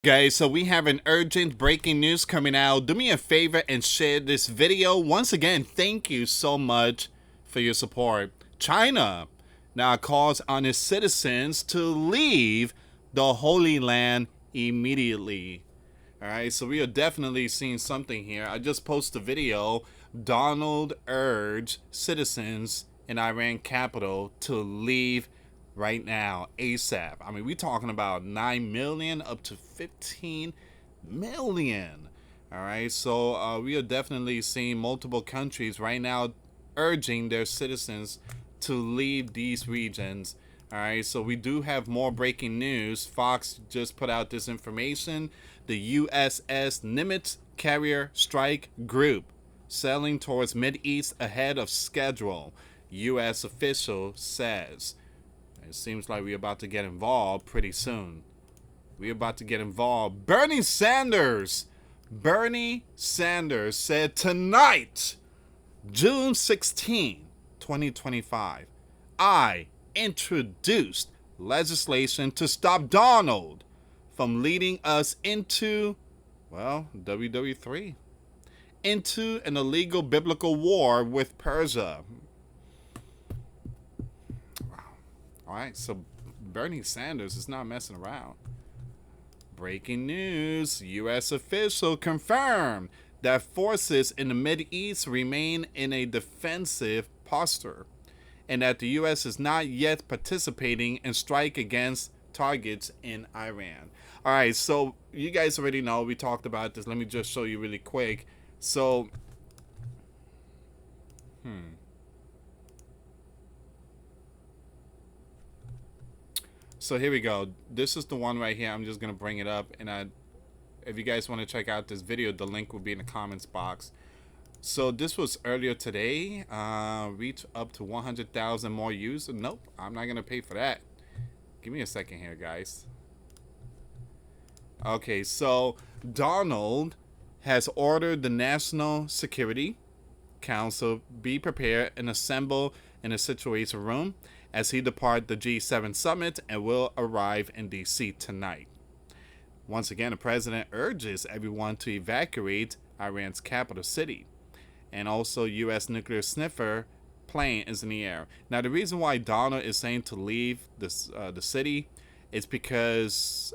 Guys, so we have an urgent breaking news coming out. Do me a favor and share this video. Once again, thank you so much for your support. China now calls on its citizens to leave the Holy Land immediately. All right, so we are definitely seeing something here. I just posted a video. Donald urged citizens in Iran capital to leave right now, ASAP. I mean, we're talking about 9 million up to 15 million. All right, so we are definitely seeing multiple countries right now urging their citizens to leave these regions. All right, so we do have more breaking news. Fox just put out this information. The USS Nimitz carrier strike group sailing towards Mideast ahead of schedule, U.S. official says. It seems like we're about to get involved pretty soon. We're about to get involved. Bernie Sanders said tonight, June 16, 2025, I introduced legislation to stop Donald from leading us into, well, WW3, into an illegal biblical war with Persia. All right, so Bernie Sanders is not messing around. Breaking news, U.S. official confirmed that forces in the Mideast remain in a defensive posture and that the U.S. is not yet participating in strike against targets in Iran. All right, so you guys already know, we talked about this. Let me just show you really quick. So, So here we go. This is the one right here. I'm just going to bring it up. And if you guys want to check out this video, the link will be in the comments box. So this was earlier today. Reach up to 100,000 more users. Nope, I'm not going to pay for that. Give me a second here, guys. Okay, so Donald has ordered the National Security Council be prepared and assemble in a situation room as he departs the G7 summit and will arrive in D.C. tonight. Once again, the president urges everyone to evacuate Iran's capital city. And also, U.S. nuclear sniffer plane is in the air. Now, the reason why Donald is saying to leave the city is because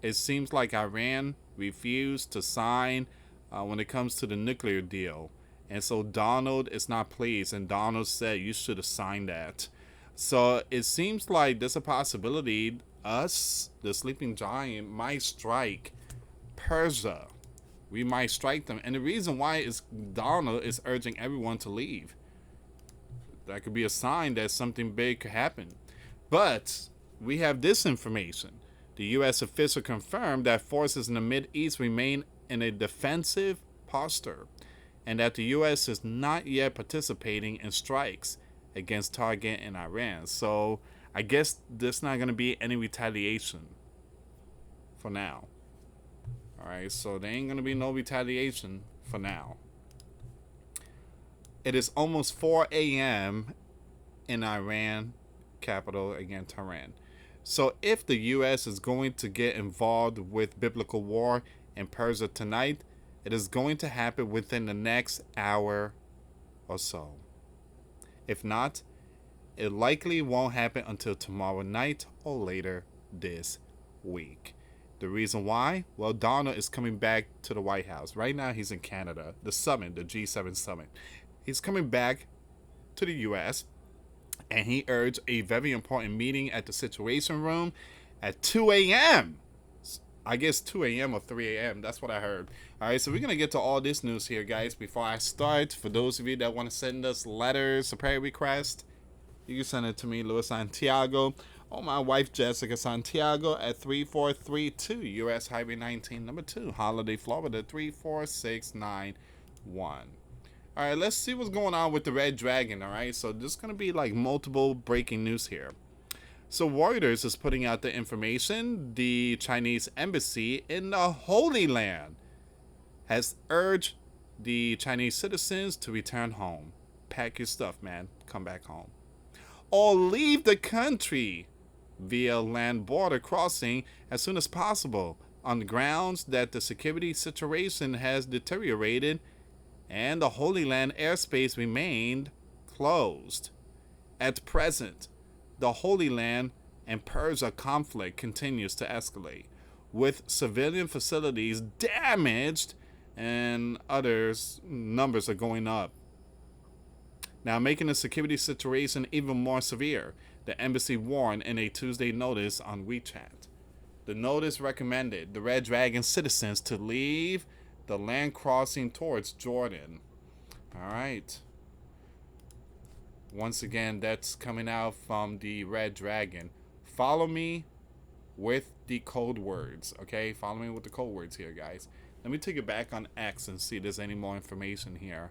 it seems like Iran refused to sign when it comes to the nuclear deal. And so Donald is not pleased, and Donald said you should have signed that. So it seems like there's a possibility us, the sleeping giant, might strike Persia. We might strike them. And the reason why is Donald is urging everyone to leave. That could be a sign that something big could happen. But we have this information. The U.S. official confirmed that forces in the Mideast remain in a defensive posture and that the U.S. is not yet participating in strikes against target in Iran. So I guess there's not going to be any retaliation for now. All right, so there ain't going to be no retaliation for now. It is almost 4 a.m. in Iran, capital, again, Tehran. So if the U.S. is going to get involved with biblical war in Persia tonight, it is going to happen within the next hour or so. If not, it likely won't happen until tomorrow night or later this week. The reason why? Well, Donald is coming back to the White House. Right now, he's in Canada, the summit, the G7 summit. He's coming back to the U.S., and he urged a very important meeting at the Situation Room at 2 a.m. I guess 2 a.m. or 3 a.m. That's what I heard. All right, so we're going to get to all this news here, guys. Before I start, for those of you that want to send us letters or prayer requests, you can send it to me, US Santiago, or my wife, Jessica Santiago, at 3432 US Highway 19, number 2, Holiday, Florida, 34691. All right, let's see what's going on with the Red Dragon, all right? So there's going to be like multiple breaking news here. So Reuters is putting out the information. The Chinese embassy in the Holy Land has urged the Chinese citizens to return home. Pack your stuff, man. Come back home. Or leave the country via land border crossing as soon as possible. on the grounds that the security situation has deteriorated and the Holy Land airspace remained closed. At present, the Holy Land and Persia conflict continues to escalate, with civilian facilities damaged and others numbers are going up. Now, making the security situation even more severe, the embassy warned in a Tuesday notice on WeChat. The notice recommended the Red Dragon citizens to leave the land crossing towards Jordan. All right. Once again, that's coming out from the Red Dragon. Follow me with the code words, okay? Follow me with the code words here, guys. Let me take it back on X and see if there's any more information here.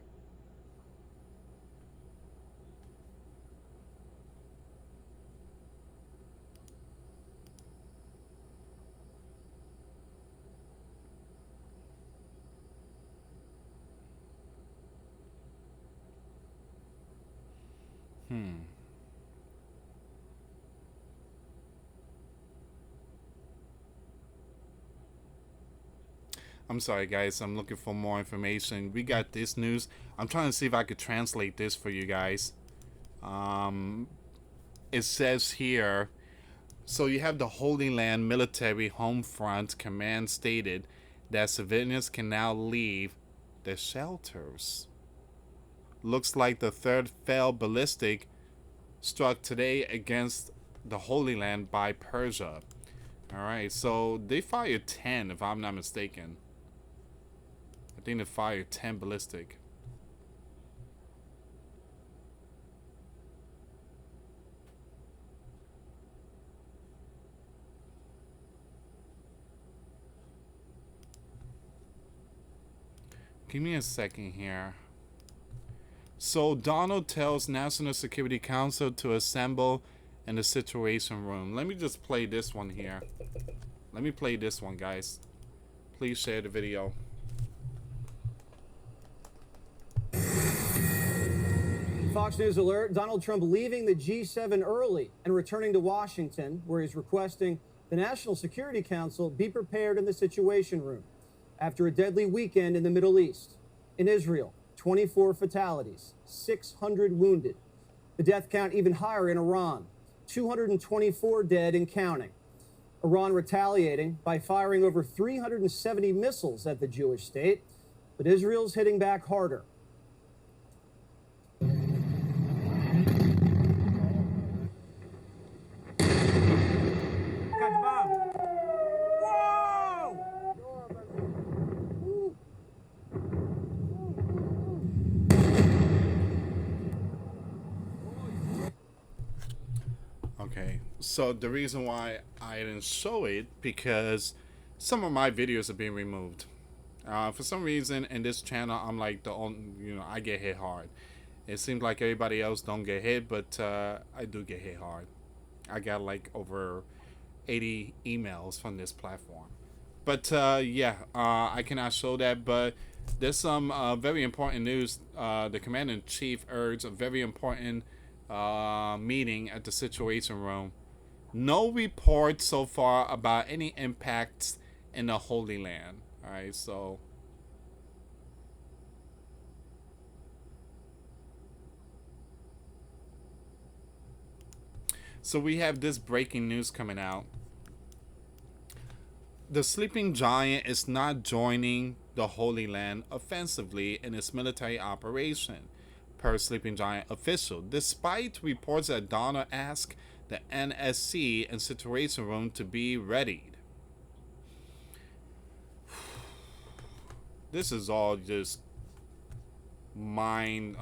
I'm sorry, guys. I'm looking for more information. We got this news. I'm trying to see if I could translate this for you guys. It says here, so you have the Holy Land Military Home Front Command stated that civilians can now leave the shelters. Looks like the third failed ballistic struck today against the Holy Land by Persia. Alright, so they fired 10 if I'm not mistaken. I think they fired 10 ballistic. Give me a second here. So Donald tells National Security Council to assemble in the Situation Room. Let me just play this one here. Let me play this one, guys. Please share the video. Fox News alert, Donald Trump leaving the G7 early and returning to Washington, where he's requesting the National Security Council be prepared in the Situation Room after a deadly weekend in the Middle East. In Israel, 24 fatalities, 600 wounded. The death count even higher in Iran, 224 dead and counting. Iran retaliating by firing over 370 missiles at the Jewish state, but Israel's hitting back harder. Okay, so the reason why I didn't show it because some of my videos are being removed. For some reason in this channel, I'm like the only, I get hit hard. It seems like everybody else don't get hit, but I do get hit hard. I got like over 80 emails from this platform. But I cannot show that, but there's some very important news. The Commander-in-Chief urged a very important meeting at the Situation Room. No reports so far about any impacts in the Holy Land. Alright, so we have this breaking news coming out. The sleeping giant is not joining the Holy Land offensively in its military operation, per sleeping giant official, despite reports that Donald asked the NSC and Situation Room to be readied. This is all just mind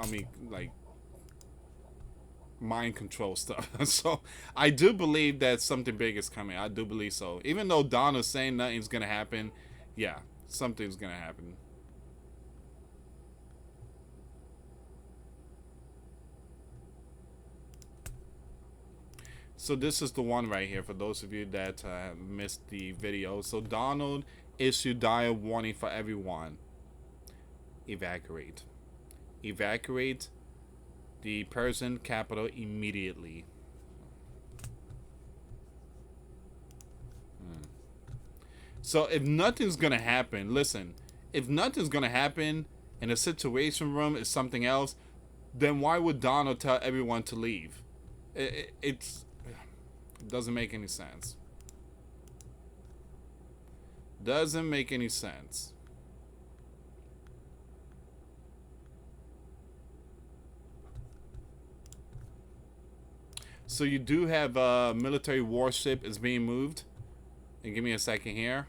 control stuff. So I do believe that something big is coming. I do believe so. Even though Donald's saying nothing's gonna happen, yeah, something's gonna happen. So this is the one right here for those of you that missed the video. So Donald issued dire warning for everyone. Evacuate. Evacuate the Persian capital immediately. So if nothing's gonna happen, listen, if nothing's gonna happen and the situation room is something else, then why would Donald tell everyone to leave? It doesn't make any sense. Doesn't make any sense. So you do have a military warship is being moved. And give me a second here.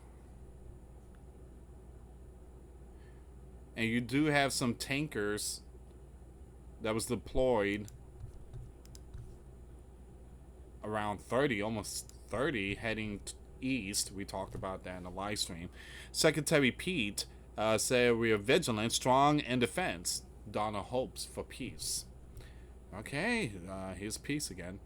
And you do have some tankers that was deployed around 30, almost 30, heading east. We talked about that in the live stream. Secretary Pete said we are vigilant, strong in defense. Donald hopes for peace. Okay, here's peace again.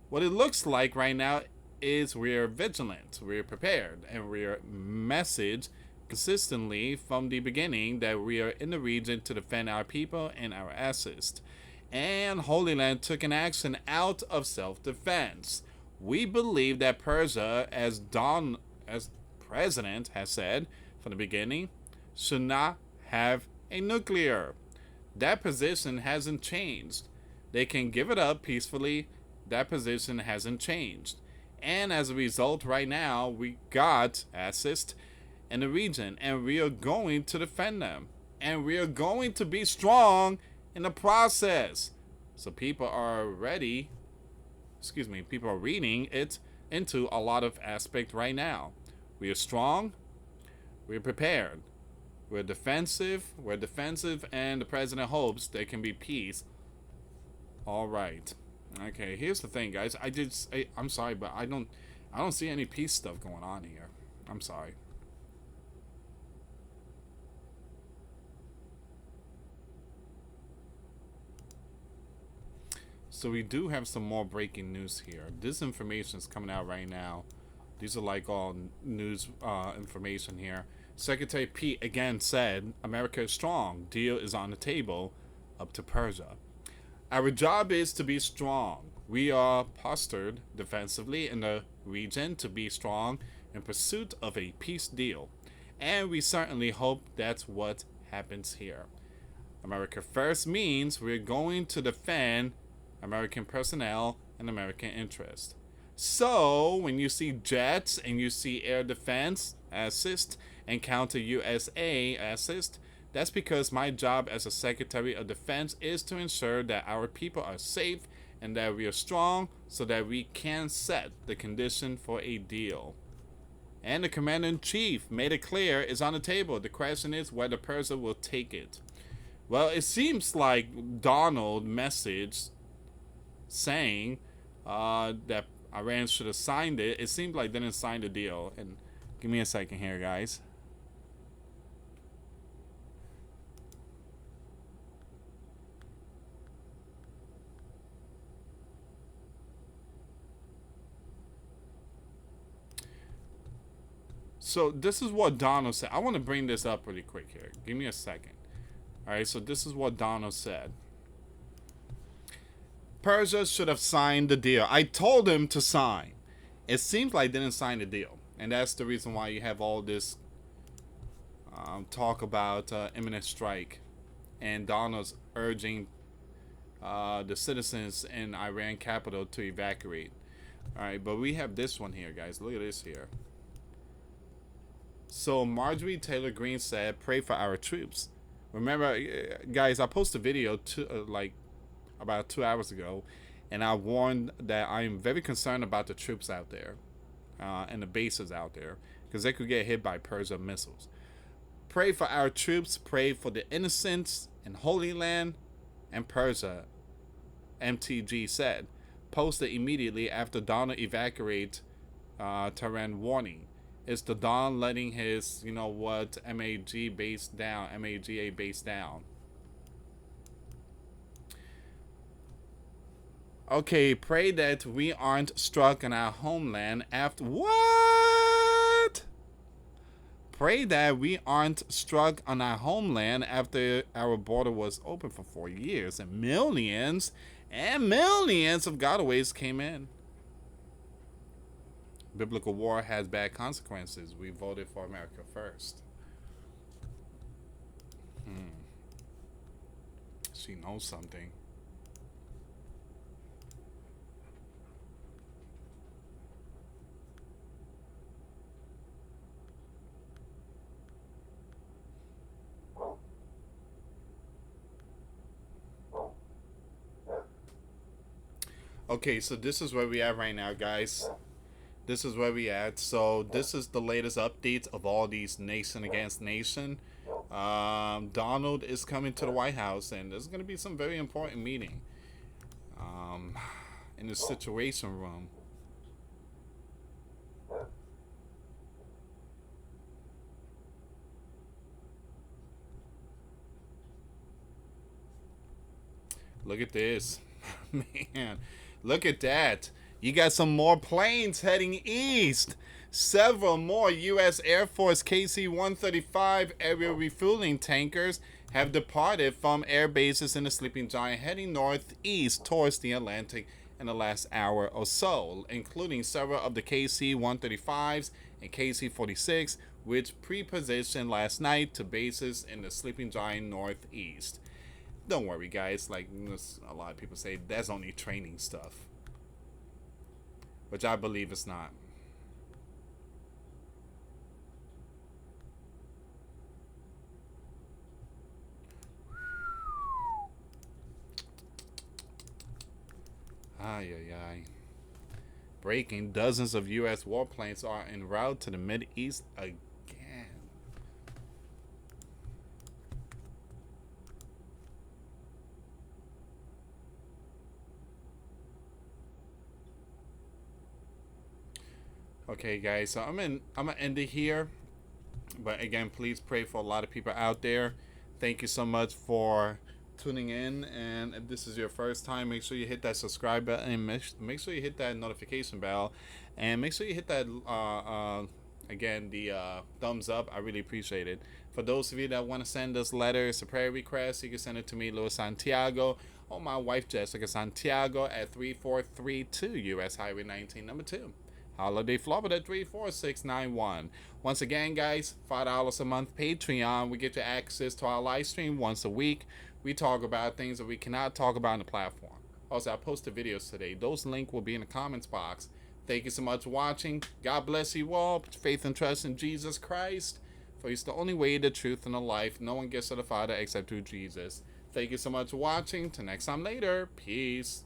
What it looks like right now is we're vigilant, we're prepared, and we're message consistently from the beginning that we are in the region to defend our people and our assets. And Holy Land took an action out of self-defense. We believe that Persia, as President has said from the beginning, should not have a nuclear. That position hasn't changed. They can give it up peacefully. That position hasn't changed. And as a result, right now, we got assist in the region, and we are going to defend them. And we are going to be strong in the process. So people are ready, people are reading it into a lot of aspect right now. We are strong, we're prepared, we're defensive, and the president hopes there can be peace. All right. Okay, here's the thing, guys. I'm sorry, but I don't see any peace stuff going on here. I'm sorry. So we do have some more breaking news here. This information is coming out right now. These are like all news information here. Secretary Pete again said, America is strong. Deal is on the table. Up to Persia. Our job is to be strong. We are postured defensively in the region to be strong in pursuit of a peace deal. And we certainly hope that's what happens here. America first means we're going to defend American personnel and American interest. So when you see jets and you see air defense assist and counter USA assist, that's because my job as a Secretary of Defense is to ensure that our people are safe and that we are strong so that we can set the condition for a deal. And the Commander-in-Chief made it clear it's on the table. The question is whether Persia will take it. Well, it seems like Donald messaged saying that Iran should have signed it. It seemed like they didn't sign the deal. And give me a second here, guys. So this is what Donald said. I want to bring this up really quick here. Give me a second. All right, so this is what Donald said. Persia should have signed the deal. I told him to sign. It seems like they didn't sign the deal. And that's the reason why you have all this talk about imminent strike. And Donald's urging the citizens in Iran capital to evacuate. All right, but we have this one here, guys. Look at this here. So Marjorie Taylor Greene said, pray for our troops. Remember, guys, I posted a video about 2 hours ago, and I warned that I am very concerned about the troops out there and the bases out there because they could get hit by Persia missiles. Pray for our troops. Pray for the innocents in Holy Land and Persia, MTG said. Posted immediately after Donald evacuate Tehran warning. Is the Don letting his, MAGA base down? Okay, pray that we aren't struck in our homeland after... What? Pray that we aren't struck on our homeland after our border was open for 4 years and millions of gotaways came in. Biblical war has bad consequences. We voted for America first. She knows something. Okay, so this is where we at right now, guys. This is where we at. So this is the latest updates of all these nation against nation. Donald is coming to the White House, and there's going to be some very important meeting in the Situation Room. Look at this. Man, look at that. You got some more planes heading east. Several more U.S. Air Force KC-135 aerial refueling tankers have departed from air bases in the Sleeping Giant, heading northeast towards the Atlantic in the last hour or so, including several of the KC-135s and KC-46, which pre-positioned last night to bases in the Sleeping Giant northeast. Don't worry, guys. Like a lot of people say, that's only training stuff, which I believe it's not. Ay, ay, ay. Breaking: dozens of U.S. warplanes are en route to the Mideast again. Okay, guys, so I'm gonna end it here. But again, please pray for a lot of people out there. Thank you so much for tuning in. And if this is your first time, make sure you hit that subscribe button and make sure you hit that notification bell, and make sure you hit that again the thumbs up. I really appreciate it. For those of you that want to send us letters, a prayer request, you can send it to me, US Santiago, or my wife Jessica Santiago at 3432 US Highway 19 number 2. Holiday, Florida 34691. Once again, guys, $5 a month Patreon. We get you access to our live stream once a week. We talk about things that we cannot talk about on the platform. Also, I posted videos today. Those links will be in the comments box. Thank you so much for watching. God bless you all. Put faith and trust in Jesus Christ, for He's the only way, the truth, and the life. No one gets to the Father except through Jesus. Thank you so much for watching. Till next time later. Peace.